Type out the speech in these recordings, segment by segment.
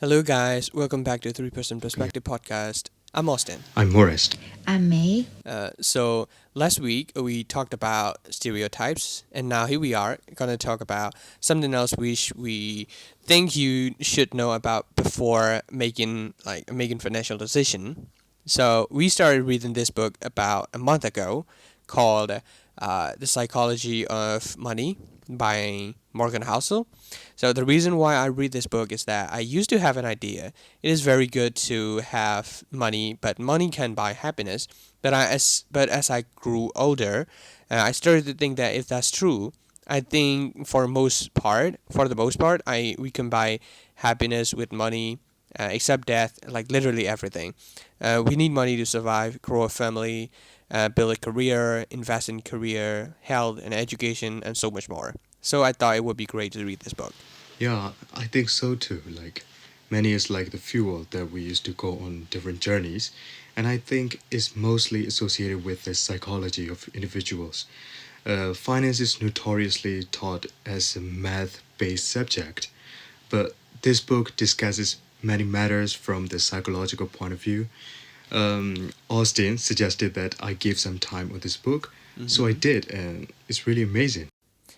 Hello, guys. Welcome back to Person Perspective Podcast. I'm Austin. I'm Morris. I'm May. So last week we talked about stereotypes, and now here we are gonna talk about something else which we think you should know about before making financial decision. So we started reading this book about a month ago, called "The Psychology of Money" by Morgan Housel. So the reason why I read this book is that I used to have an idea. It is very good to have money, but money can buy happiness. But as I grew older, I started to think that if that's true, I think for the most part, I we can buy happiness with money, except death, like literally everything. We need money to survive, grow a family, build a career, invest in career, health, and education, and so much more. So I thought it would be great to read this book. Yeah, I think so too. Money is like the fuel that we use to go on different journeys, and I think it's mostly associated with the psychology of individuals. Finance is notoriously taught as a math-based subject, but this book discusses many matters from the psychological point of view. Austin suggested that I give some time on this book, so I did, and it's really amazing.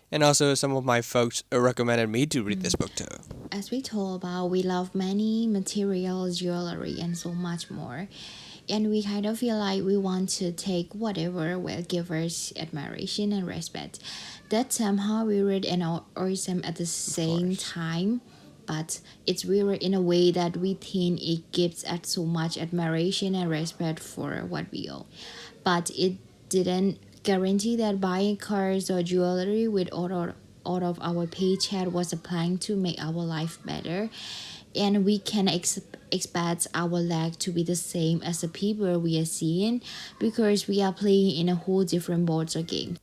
And also, some of my folks recommended me to read this book too. As we told about, we love money, materials, jewelry, and so much more. And we kind of feel like we want to take whatever will give us admiration and respect. That somehow weird and awesome at the same time. But it's weird in a way that we think it gives us so much admiration and respect for what we own. But it didn't guarantee that buying cars or jewelry with all of our paycheck was applying to make our life better. And we can expect our life to be the same as the people we are seeing because we are playing in a whole different boards or game.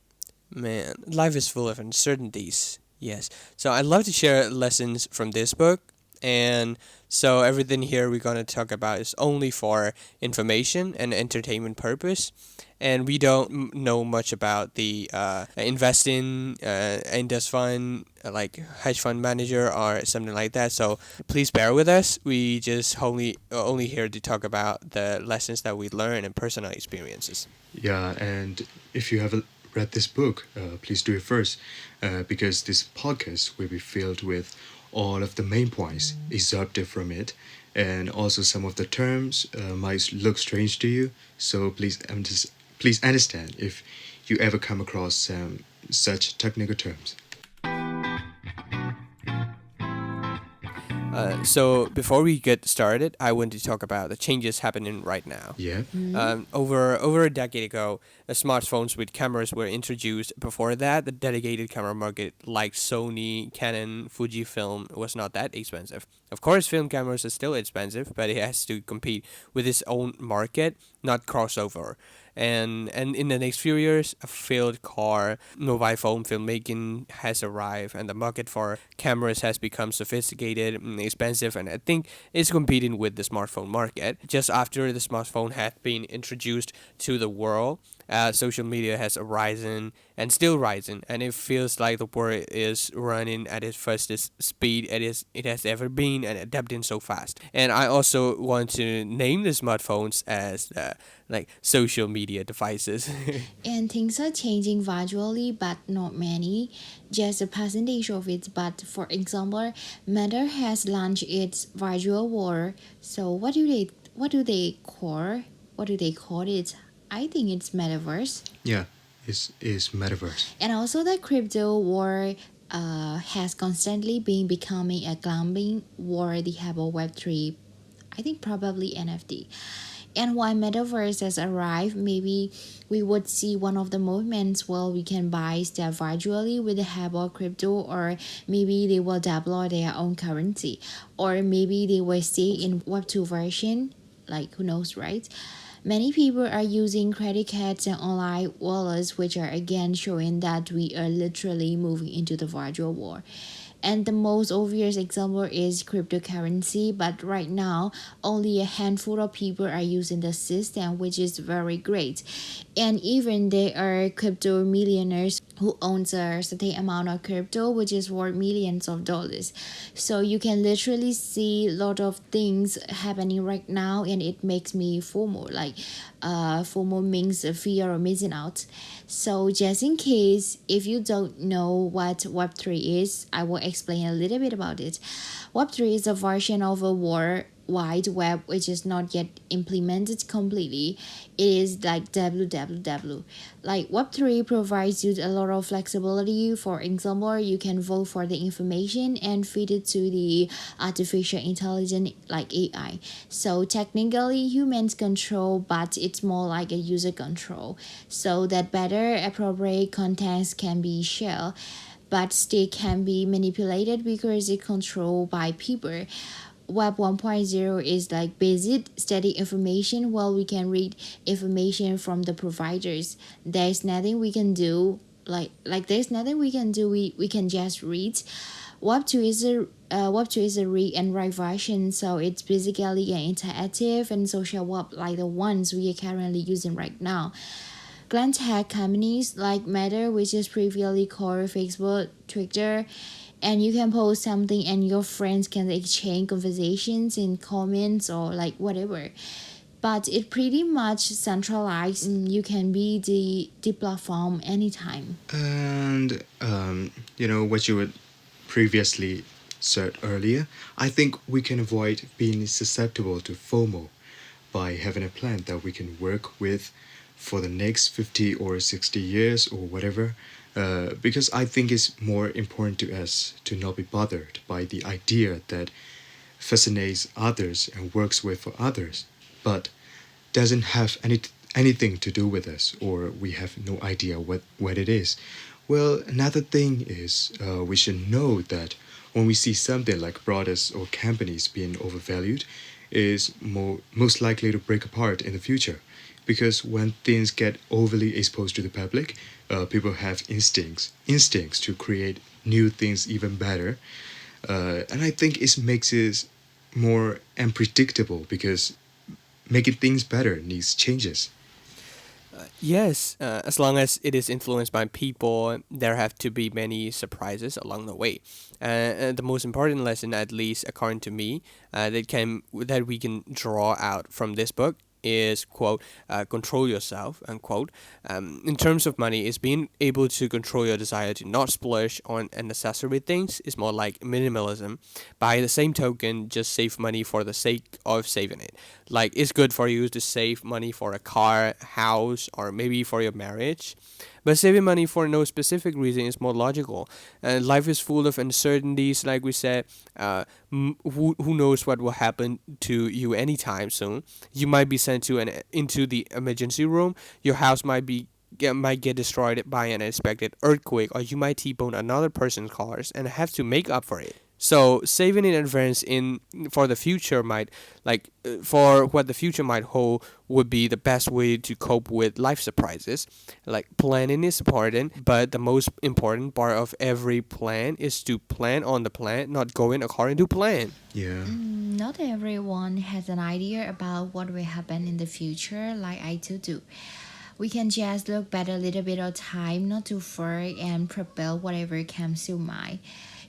Man, life is full of uncertainties. Yes. So I'd love to share lessons from this book. And so everything here we're going to talk about is only for information and entertainment purpose. And we don't know much about the investing, index fund, like hedge fund manager or something like that. So please bear with us. We just only here to talk about the lessons that we learn and personal experiences. Yeah, and if you haven't read this book, please do it first, because this podcast will be filled with all of the main points excerpted from it, and also some of the terms might look strange to you. So please understand if you ever come across such technical terms. So before we get started, I want to talk about the changes happening right now. Yeah. Over a decade ago, smartphones with cameras were introduced. Before that, the dedicated camera market like Sony, Canon, Fujifilm was not that expensive. Of course, film cameras are still expensive, but it has to compete with its own market, not crossover. And in the next few years, a field car mobile phone filmmaking has arrived, and the market for cameras has become sophisticated and expensive, and I think it's competing with the smartphone market. Just after the smartphone had been introduced to the world, social media has arisen and still rising, and it feels like the world is running at its fastest speed it has ever been and adapting so fast. And I also want to name the smartphones as like social media devices. And things are changing gradually, but not many. Just a percentage of it. But for example, Meta has launched its virtual war. So what do they call it? I think it's metaverse. Yeah, it's metaverse. And also the crypto war has constantly been becoming a gambling war. They have a Web3, I think probably NFT. And when metaverse has arrived, maybe we would see one of the movements where we can buy stuff virtually with the help of crypto, or maybe they will deploy their own currency, or maybe they will stay in Web2 version, like who knows, right? Many people are using credit cards and online wallets, which are again showing that we are literally moving into the virtual world. And the most obvious example is cryptocurrency, but right now only a handful of people are using the system, which is very great. And even there are crypto millionaires who owns a certain amount of crypto which is worth millions of dollars. So you can literally see a lot of things happening right now, and it makes me FOMO. Like FOMO means a fear of missing out. So just in case if you don't know what Web3 is, I will explain a little bit about it. Web3 is a version of a World Wide Web which is not yet implemented completely. It is like www. Like Web3 provides you a lot of flexibility. For example, you can vote for the information and feed it to the artificial intelligence like AI. So technically humans control, but it's more like a user control. So that better appropriate contents can be shared, but still can be manipulated because it's controlled by people. Web 1.0 is like basic static information, while we can read information from the providers. There's nothing we can do. Like there's nothing we can do. We can just read. Web 2 is a read and write version, so it's basically an interactive and social web like the ones we are currently using right now. Glance tech companies like Meta, which is previously called Facebook, Twitter, and you can post something and your friends can exchange conversations in comments or like whatever. But it pretty much centralized. You can be the platform anytime. And what you had previously said earlier, I think we can avoid being susceptible to FOMO by having a plan that we can work with for the next 50 or 60 years or whatever. Because I think it's more important to us to not be bothered by the idea that fascinates others and works with for others, but doesn't have anything to do with us, or we have no idea what it is. Well, another thing is we should know that when we see something like products or companies being overvalued, is most likely to break apart in the future. Because when things get overly exposed to the public, people have instincts to create new things even better. And I think it makes it more unpredictable because making things better needs changes. Yes, as long as it is influenced by people, there have to be many surprises along the way. The most important lesson, at least according to me, that we can draw out from this book is quote control yourself unquote. In terms of money, is being able to control your desire to not splurge on unnecessary things is more like minimalism. By the same token, just save money for the sake of saving it. Like it's good for you to save money for a car, house, or maybe for your marriage. But saving money for no specific reason is more logical. Life is full of uncertainties, like we said. Who knows what will happen to you anytime soon? You might be sent to into the emergency room. Your house might get destroyed by an unexpected earthquake, or you might T-bone another person's cars and have to make up for it. So saving in advance in for the future might for what the future might hold would be the best way to cope with life surprises. Like planning is important, but the most important part of every plan is to plan on the plan, not going according to plan. Yeah. Not everyone has an idea about what will happen in the future like I do. We can just look back a little bit of time, not too far, and prepare whatever comes to mind.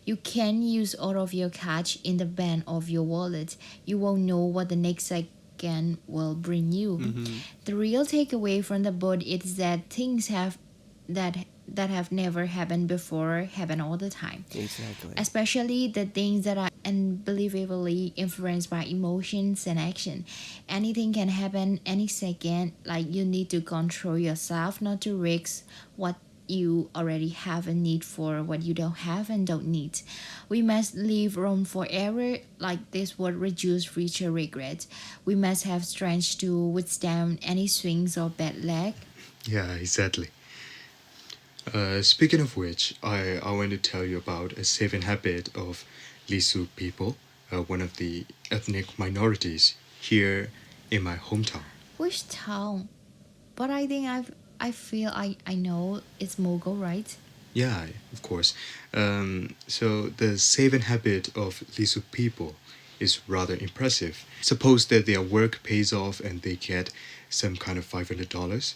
You can use all of your cash in the bank of your wallet. You won't know what the next second will bring you. The real takeaway from the book is that things that have never happened before happen all the time, Exactly. especially the things that are unbelievably influenced by emotions and action. Anything can happen any second. Like you need to control yourself not to risk what you already have a need for what you don't have and don't need. We must leave room for error, like this would reduce future regret. We must have strength to withstand any swings or bad luck. Yeah, exactly. Speaking of which, I want to tell you about a saving habit of Lisu people, one of the ethnic minorities here in my hometown. Which town? But I think I feel I know it's Mogul, right? Yeah, of course. So the saving habit of Lisu people is rather impressive. Suppose that their work pays off and they get some kind of $500.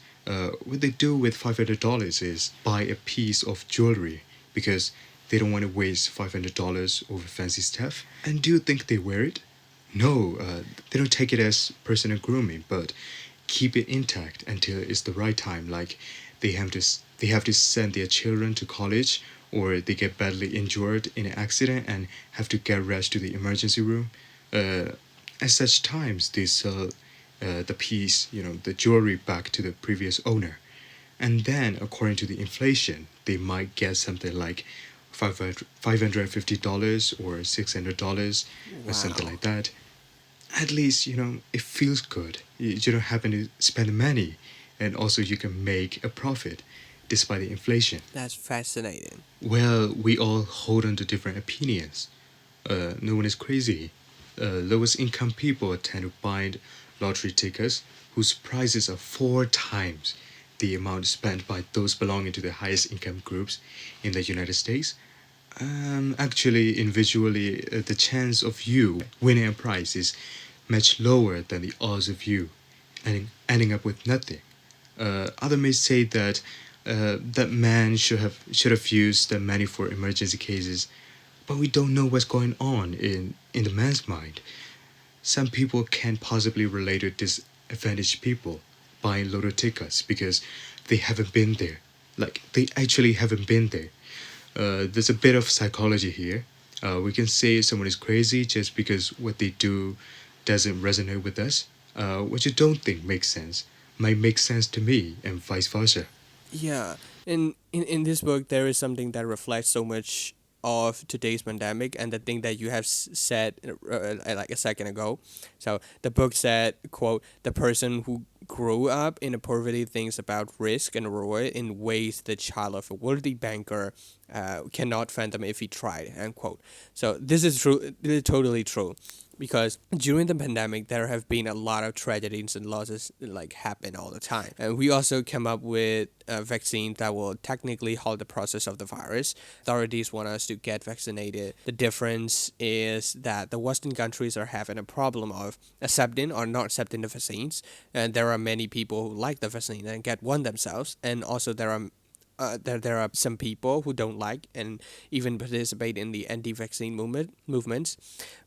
What they do with $500 is buy a piece of jewelry because they don't want to waste $500 over fancy stuff. And do you think they wear it? No, they don't take it as personal grooming, but keep it intact until it's the right time. Like they have to send their children to college, or they get badly injured in an accident and have to get rushed to the emergency room. Uh, at such times, they sell the piece, the jewelry back to the previous owner. And then, according to the inflation, they might get something like $550 or $600 or something Wow. like that. At least, it feels good. You don't happen to spend money, and also you can make a profit despite the inflation. That's fascinating. Well, we all hold on to different opinions. No one is crazy. Lowest income people tend to buy lottery tickets whose prices are four times the amount spent by those belonging to the highest income groups in the United States. Actually, individually, the chance of you winning a prize is much lower than the odds of you ending up with nothing. Other may say that that man should have used the money for emergency cases, but we don't know what's going on in the man's mind. Some people can't possibly relate to disadvantaged people buying lotto tickets because they haven't been there. Like they actually haven't been there. There's a bit of psychology here. We can say someone is crazy just because what they do doesn't resonate with us. What you don't think makes sense might make sense to me, and vice versa. Yeah, in this book, there is something that reflects so much of today's pandemic and the thing that you have said like a second ago. So the book said, quote, the person who grew up in a poverty thinks about risk and reward in ways the child of a wealthy banker cannot fathom if he tried, end quote. So this is true. This is totally true. Because during the pandemic, there have been a lot of tragedies and losses like happen all the time. And we also came up with a vaccine that will technically halt the process of the virus. Authorities want us to get vaccinated. The difference is that the Western countries are having a problem of accepting or not accepting the vaccines. And there are many people who like the vaccine and get one themselves. And also there are some people who don't like and even participate in the anti-vaccine movements,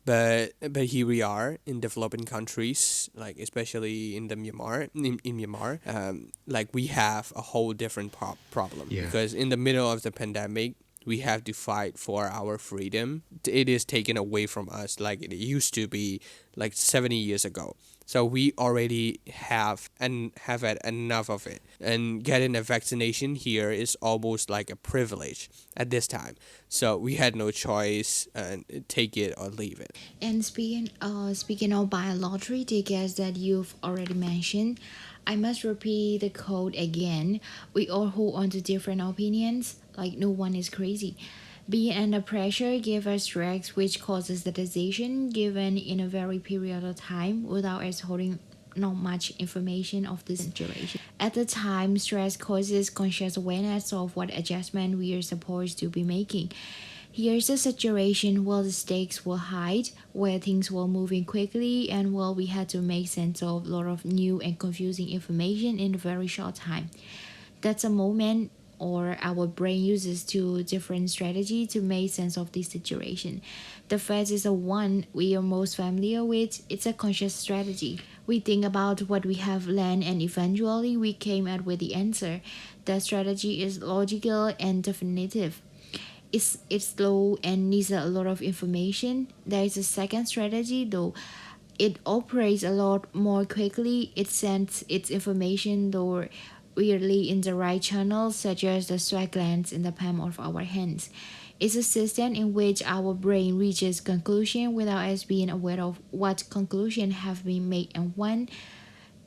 but here we are in developing countries, like especially in Myanmar, like we have a whole different problem Yeah. because in the middle of the pandemic we have to fight for our freedom. It is taken away from us like it used to be like 70 years ago. So we already have had enough of it. And getting a vaccination here is almost like a privilege at this time. So we had no choice and take it or leave it. And speaking of buying lottery tickets that you've already mentioned, I must repeat the quote again. We all hold on to different opinions, like no one is crazy. Being under pressure gives us stress, which causes the decision given in a very period of time without us holding not much information of the situation. At the time, stress causes conscious awareness of what adjustment we are supposed to be making. Here's a situation where the stakes were high, where things were moving quickly, and where we had to make sense of a lot of new and confusing information in a very short time. That's a moment or our brain uses two different strategies to make sense of this situation. The first is the one we are most familiar with. It's a conscious strategy. We think about what we have learned and eventually we came out with the answer. The strategy is logical and definitive. It's slow and needs a lot of information. There is a second strategy though. It operates a lot more quickly. It sends its information though weirdly in the right channels, such as the sweat glands in the palm of our hands. It's a system in which our brain reaches conclusion without us being aware of what conclusion have been made and when,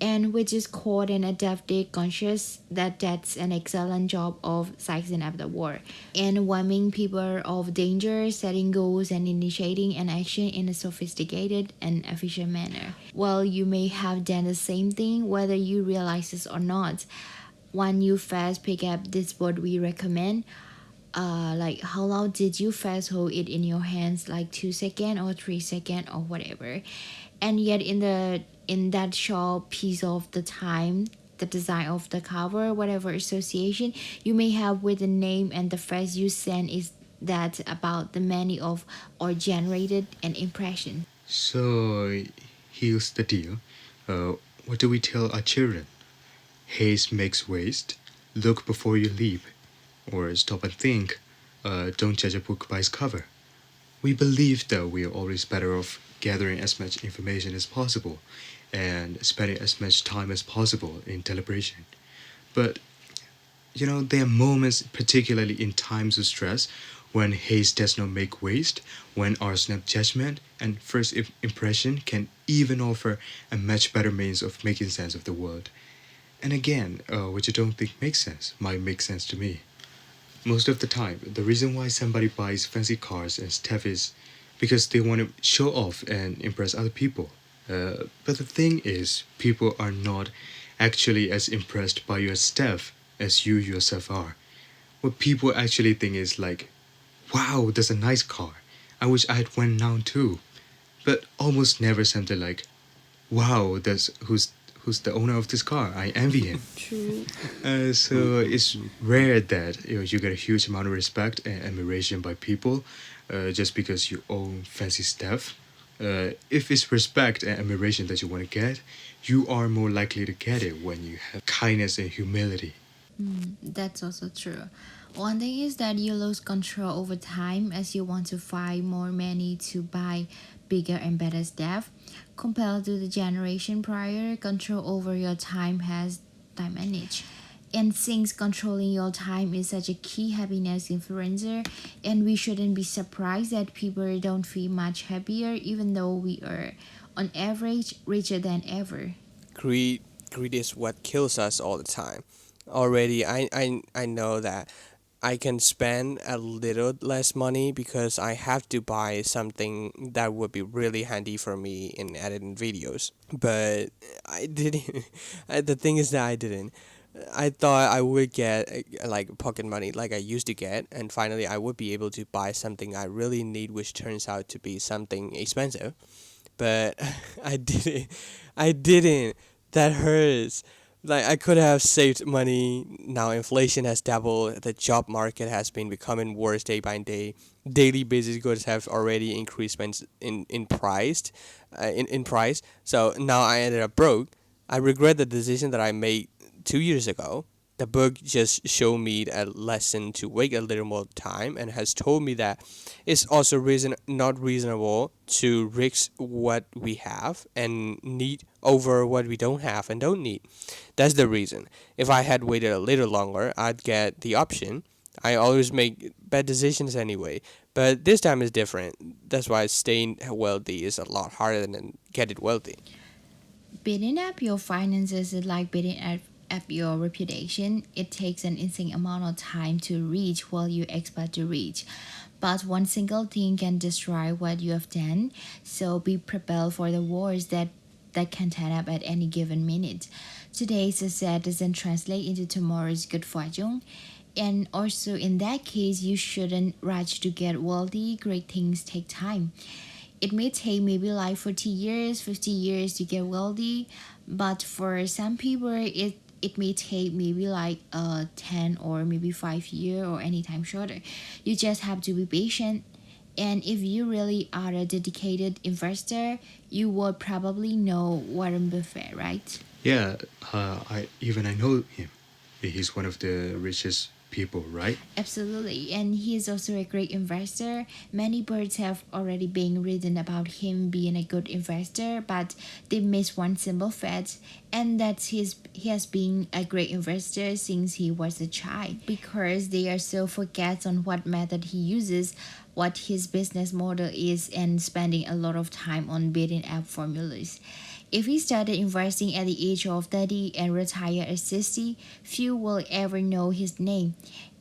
and which is called an adaptive conscious. That's an excellent job of sizing up the war and warning people of danger, setting goals, and initiating an action in a sophisticated and efficient manner. Well, you may have done the same thing whether you realize this or not. When you first pick up this book we recommend, like how long did you first hold it in your hands, like 2 seconds or 3 seconds or whatever. And yet in that short piece of the time, the design of the cover, whatever association you may have with the name and the phrase you send is that about the many of or generated an impression. So here's the deal. What do we tell our children? Haste makes waste. Look before you leap. Or stop and think. Don't judge a book by its cover. We believe that we are always better off gathering as much information as possible and spending as much time as possible in deliberation. But there are moments, particularly in times of stress, when haste does not make waste, when our snap judgment and first impression can even offer a much better means of making sense of the world. And again, what you don't think makes sense might make sense to me. Most of the time, the reason why somebody buys fancy cars and stuff is because they want to show off and impress other people. But the thing is, people are not actually as impressed by your stuff as you yourself are. What people actually think is like, wow, that's a nice car. I wish I had one now too. But almost never something like, wow, that's who's the owner of this car. I envy him. True. So it's rare that you get a huge amount of respect and admiration by people just because you own fancy stuff. If it's respect and admiration that you want to get, you are more likely to get it when you have kindness and humility. That's also true. One thing is that you lose control over time as you want to find more money to buy bigger and better stuff. Compared to the generation prior, control over your time has diminished. And since controlling your time is such a key happiness influencer, and we shouldn't be surprised that people don't feel much happier even though we are, on average, richer than ever. Greed is what kills us all the time. Already, I know that I can spend a little less money because I have to buy something that would be really handy for me in editing videos. But I didn't. The thing is that I didn't. I thought I would get like pocket money like I used to get, and finally I would be able to buy something I really need, which turns out to be something expensive. But I didn't. I didn't. That hurts. Like I could have saved money. Now inflation has doubled. The job market has been becoming worse day by day. Daily basis goods have already increased in price, in price. So now I ended up broke. I regret the decision that I made 2 years ago. The book just showed me a lesson to wait a little more time and has told me that it's also not reasonable to risk what we have and need over what we don't have and don't need. That's the reason. If I had waited a little longer, I'd get the option. I always make bad decisions anyway, but this time is different. That's why staying wealthy is a lot harder than getting wealthy. Building up your finances is like building up your reputation. It takes an insane amount of time to reach what you expect to reach. But one single thing can destroy what you have done. So be prepared for the wars that can turn up at any given minute. Today's success doesn't translate into tomorrow's good fortune. And also, in that case, you shouldn't rush to get wealthy. Great things take time. It may take maybe like 40 years, 50 years to get wealthy, but for some people, it may take maybe like 10 or maybe 5 years or anytime shorter. You just have to be patient. And if you really are a dedicated investor, you will probably know Warren Buffett, right? Yeah, I know him. He's one of the richest people, right? Absolutely, and he is also a great investor. Many birds have already been written about him being a good investor, but they miss one simple fact, and that's he has been a great investor since he was a child. Because they are so focused on what method he uses, what his business model is, and spending a lot of time on building up formulas. If he started investing at the age of 30 and retired at 60, few will ever know his name.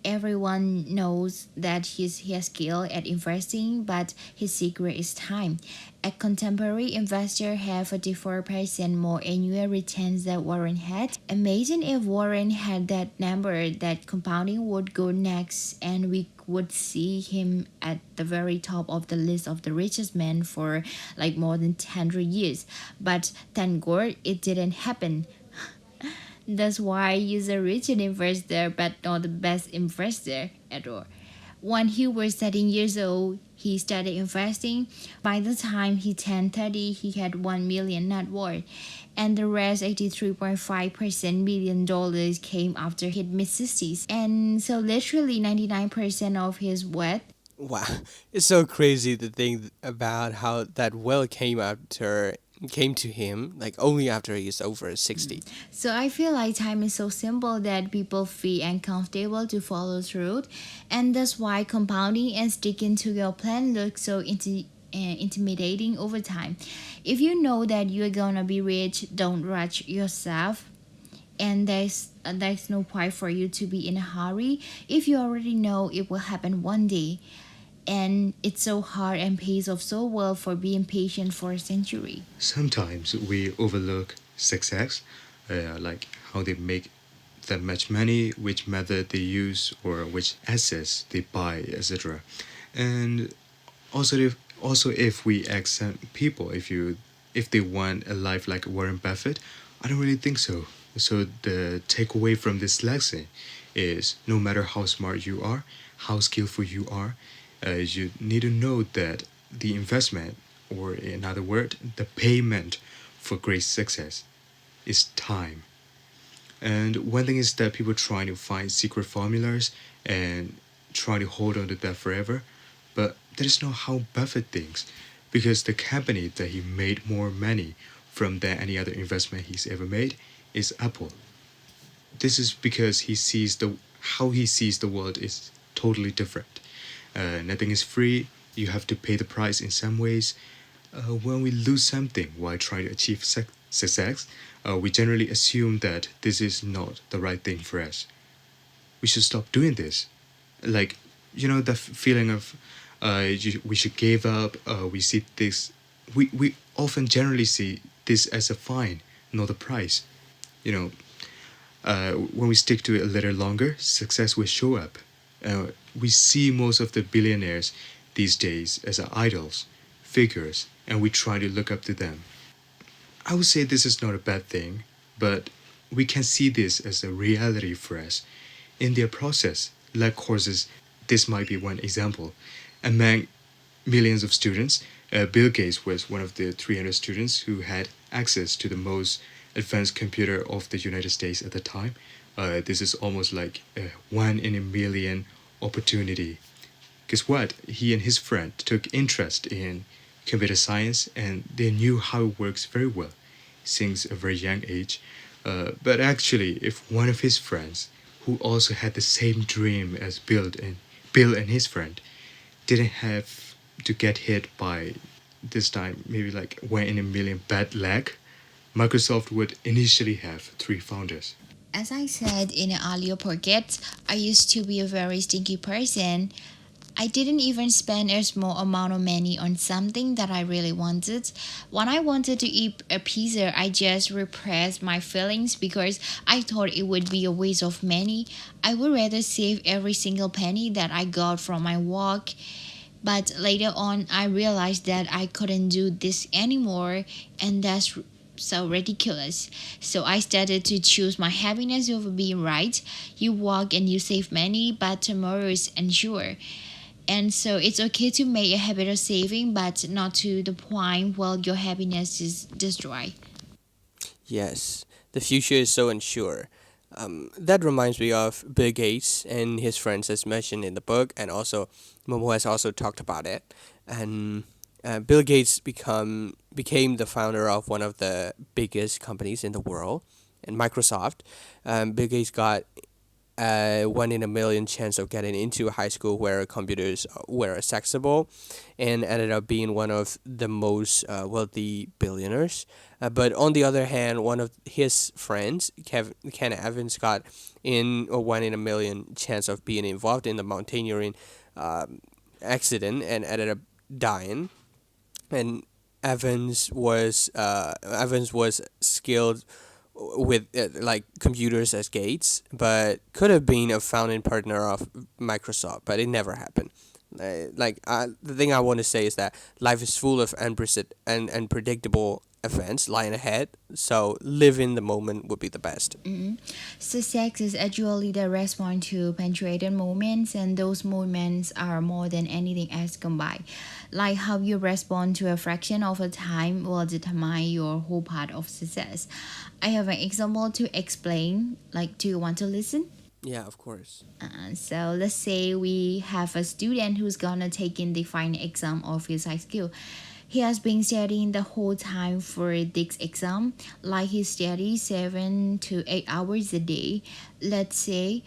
Everyone knows that he has skill at investing, but his secret is time. A contemporary investor have 44% more annual returns than Warren had. Imagine if Warren had that number, that compounding would go next, and would see him at the very top of the list of the richest men for like more than 100 years. But thank God it didn't happen. That's why he's a rich investor, but not the best investor at all. When he was 13 years old, he started investing. By the time he turned 30, he had 1 million net worth. And the rest, 83.5% million dollars, came after he hit mid 60s. And so, literally, 99% of his wealth. Wow, it's so crazy to think about how that well came to him like only after he's over 60. So I feel like time is so simple that people feel uncomfortable to follow through, and that's why compounding and sticking to your plan looks so intimidating over time. If you know that you're gonna be rich, don't rush yourself. And there's no point for you to be in a hurry if you already know it will happen one day. And it's so hard and pays off so well for being patient for a century. Sometimes we overlook success, like how they make that much money, which method they use, or which assets they buy, etc. And also if we ask some people if they want a life like Warren Buffett, I don't really think so. So the takeaway from this lesson is no matter how smart you are, how skillful you are, you need to know that the investment, or in other words, the payment for great success, is time. And one thing is that people trying to find secret formulas and try to hold on to that forever, but that is not how Buffett thinks, because the company that he made more money from than any other investment he's ever made is Apple. This is because how he sees the world is totally different. Nothing is free. You have to pay the price in some ways. When we lose something while trying to achieve success, we generally assume that this is not the right thing for us. We should stop doing this. Like, the feeling of we should give up. We see this. We often generally see this as a fine, not a price. You know, when we stick to it a little longer, success will show up. We see most of the billionaires these days as our idols, figures, and we try to look up to them. I would say this is not a bad thing, but we can see this as a reality for us. In their process, like courses, this might be one example. Among millions of students, Bill Gates was one of the 300 students who had access to the most advanced computer of the United States at the time. This is almost like a 1 in a million opportunity. Guess what? He and his friend took interest in computer science, and they knew how it works very well since a very young age. But actually, if one of his friends, who also had the same dream as Bill and his friend, didn't have to get hit by this time maybe like 1 in a million bad luck, Microsoft would initially have 3 founders. As I said in an earlier podcast, I used to be a very stinky person. I didn't even spend a small amount of money on something that I really wanted. When I wanted to eat a pizza, I just repressed my feelings because I thought it would be a waste of money. I would rather save every single penny that I got from my work. But later on, I realized that I couldn't do this anymore, and that's so ridiculous. So I started to choose my happiness over being right. You work and you save money, but tomorrow is unsure. And so it's okay to make a habit of saving, but not to the point where your happiness is destroyed. Yes, the future is so unsure. That reminds me of Bill Gates and his friends, as mentioned in the book, and also Momo has also talked about it. And Bill Gates became the founder of one of the biggest companies in the world, and Microsoft. Bill Gates got a 1 in a million chance of getting into a high school where computers were accessible, and ended up being one of the most wealthy billionaires. But on the other hand, one of his friends, Ken Evans, got in a 1 in a million chance of being involved in the mountaineering accident and ended up dying. And Evans was skilled with like computers as gates, but could have been a founding partner of Microsoft, but it never happened. The thing I want to say is that life is full of unpredictable events lying ahead. So live in the moment would be the best. Success is actually the response to punctuated moments, and those moments are more than anything else combined. Like how you respond to a fraction of a time will determine your whole part of success. I have an example to explain. Like, do you want to listen? Yeah, of course. So let's say we have a student who's gonna take in the final exam of his high school. He has been studying the whole time for this exam, like he studies 7 to 8 hours a day. Let's say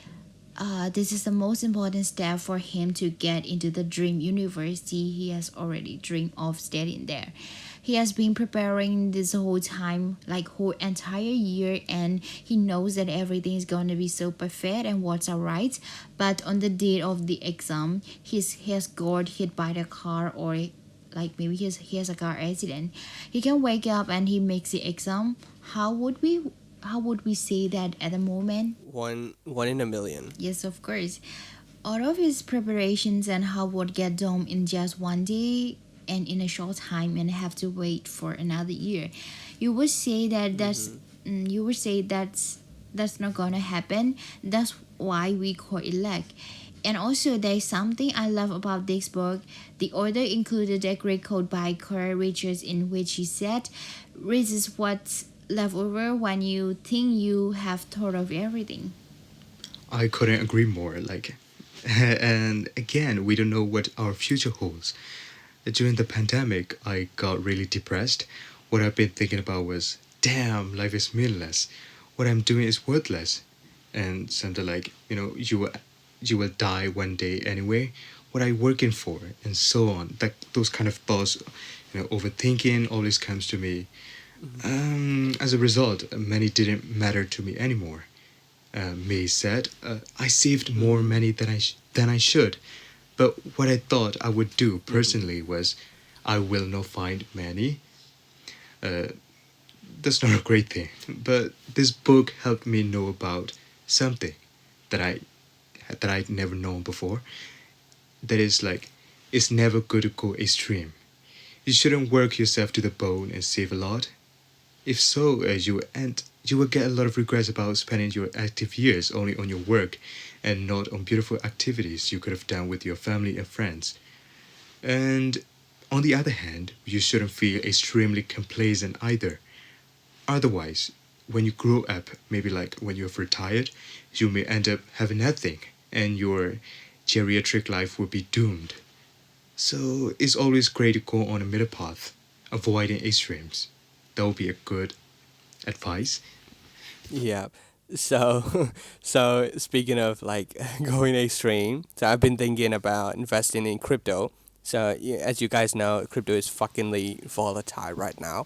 this is the most important step for him to get into the dream university he has already dreamed of studying there. He has been preparing this whole time, like whole entire year, and he knows that everything is going to be so perfect and what's alright. But on the day of the exam, he has got hit by the car, or like maybe he has a car accident. He can wake up and he makes the exam. How would we say that at the moment? One in a million. Yes, of course. All of his preparations and how would get done in just one day and in a short time and have to wait for another year. You would say that you would say that's not gonna happen. That's why we call it luck. And also, there's something I love about this book. The author included a great quote by Carl Richards in which he said, "This is what's left over when you think you have thought of everything." I couldn't agree more. Like, and again, we don't know what our future holds. During the pandemic, I got really depressed. What I've been thinking about was, damn, life is meaningless. What I'm doing is worthless. And something like, you will die one day anyway. What are you working for? And so on. That those kind of thoughts, overthinking always comes to me. As a result, money didn't matter to me anymore. May said, I saved more money than I should. But what I thought I would do personally was, I will not find money. Uh, that's not a great thing. But this book helped me know about something that I'd never known before. That is like, it's never good to go extreme. You shouldn't work yourself to the bone and save a lot. If so, you will get a lot of regrets about spending your active years only on your work and not on beautiful activities you could have done with your family and friends. And on the other hand, you shouldn't feel extremely complacent either. Otherwise, when you grow up, maybe like when you've retired, you may end up having nothing and your geriatric life will be doomed. So it's always great to go on a middle path, avoiding extremes. That would be a good advice. Yeah. So, so speaking of like going extreme, so I've been thinking about investing in crypto. So as you guys know, crypto is fuckingly volatile right now.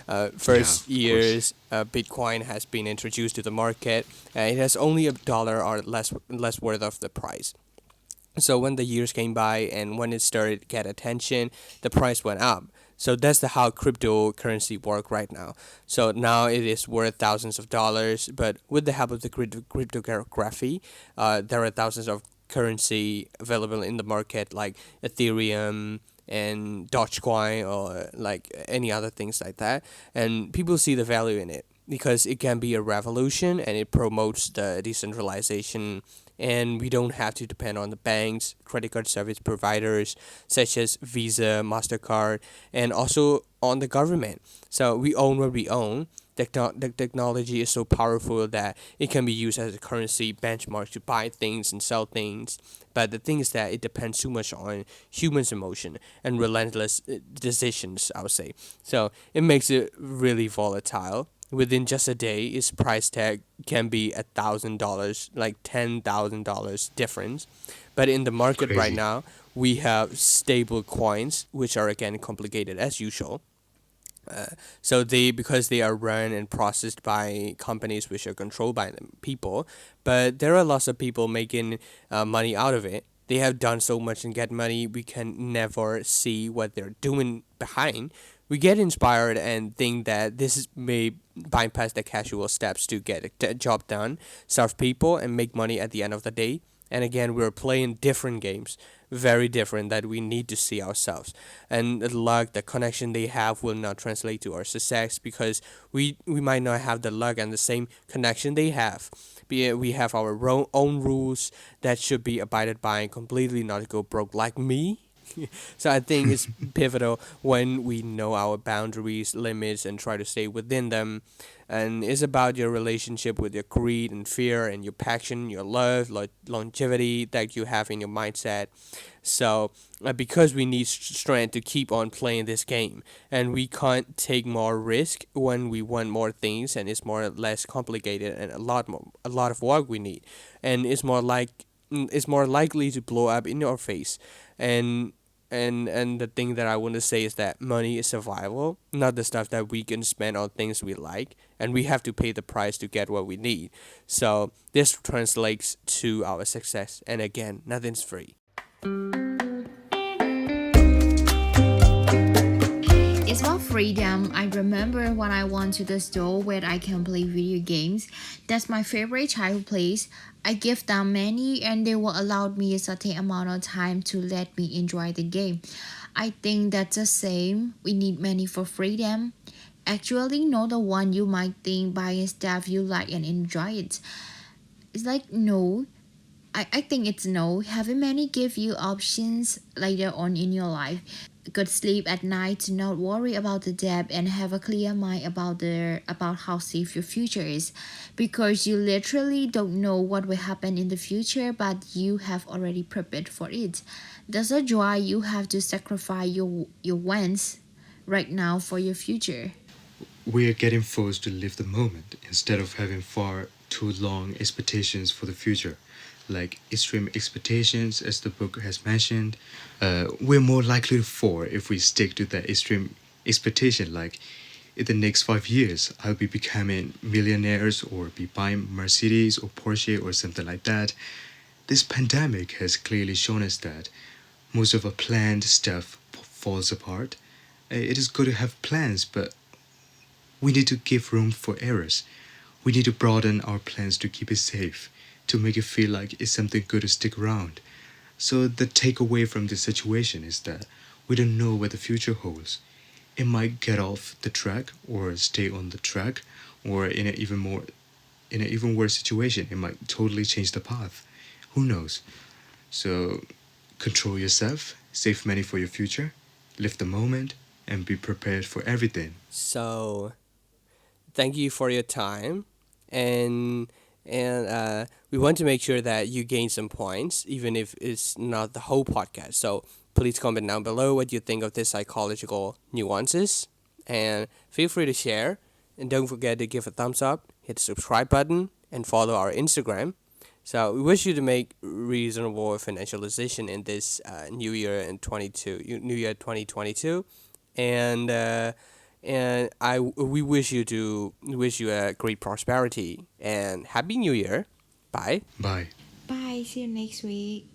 Yeah, First of course. years, Bitcoin has been introduced to the market. It has only $1 or less worth of the price. So when the years came by and when it started to get attention, the price went up. So that's how cryptocurrency work right now. So now it is worth thousands of dollars, but with the help of the cryptography, there are thousands of currency available in the market like Ethereum and Dogecoin or like any other things like that. And people see the value in it because it can be a revolution and it promotes the decentralization, and we don't have to depend on the banks, credit card service providers such as Visa, MasterCard, and also on the government. So we own what we own. The technology is so powerful that it can be used as a currency benchmark to buy things and sell things. But the thing is that it depends too much on humans' emotion and relentless decisions, I would say. So it makes it really volatile. Within just a day, its price tag can be $1,000, like $10,000 difference. But in the market right Crazy. now, we have stable coins, which are again complicated as usual. So they, because they are run and processed by companies which are controlled by the people, but there are lots of people making money out of it. They have done so much and get money. We can never see what they're doing behind. we get inspired and think that may bypass the casual steps to get a job done, serve people, and make money at the end of the day. And again, we're playing different games, very different, that we need to see ourselves. And the luck, the connection they have will not translate to our success because we might not have the luck and the same connection they have. We have our own rules that should be abided by and completely not go broke like me. So I think it's pivotal when we know our boundaries, limits, and try to stay within them. And it's about your relationship with your greed and fear and your passion, your love, longevity that you have in your mindset. So because we need strength to keep on playing this game, and we can't take more risk when we want more things, and it's more or less complicated and a lot of work we need, and it's more likely to blow up in your face. And the thing that I want to say is that money is survival, not the stuff that we can spend on things we like, and we have to pay the price to get what we need. So this translates to our success, and again, nothing's free. It's about freedom. I remember when I went to the store where I can play video games. That's my favorite childhood place. I give them many and they will allow me a certain amount of time to let me enjoy the game. I think that's the same. We need money for freedom. Actually, not the one you might think buying stuff you like and enjoy it. It's like no. I think it's no. Having money give you options later on in your life. Good sleep at night to not worry about the debt and have a clear mind about how safe your future is, because you literally don't know what will happen in the future, but you have already prepared for it. That's a joy. You have to sacrifice your wants right now for your future. We are getting forced to live the moment instead of having far too long expectations for the future. Like extreme expectations, as the book has mentioned, we're more likely to fall if we stick to that extreme expectation. Like, in the next 5 years, I'll be becoming millionaires or be buying Mercedes or Porsche or something like that. This pandemic has clearly shown us that most of our planned stuff falls apart. It is good to have plans, but we need to give room for errors. We need to broaden our plans to keep it safe, to make it feel like it's something good to stick around. So the takeaway from this situation is that we don't know what the future holds. It might get off the track or stay on the track, or in an even worse situation, it might totally change the path. Who knows? So control yourself, save money for your future, live the moment, and be prepared for everything. So thank you for your time, and we want to make sure that you gain some points, even if it's not the whole podcast. So please comment down below what you think of this psychological nuances, and feel free to share. And don't forget to give a thumbs up, hit the subscribe button, and follow our Instagram. So we wish you to make reasonable financial decision in this new year in 2022, and we wish you a great prosperity and happy New Year. Bye. Bye. Bye. See you next week.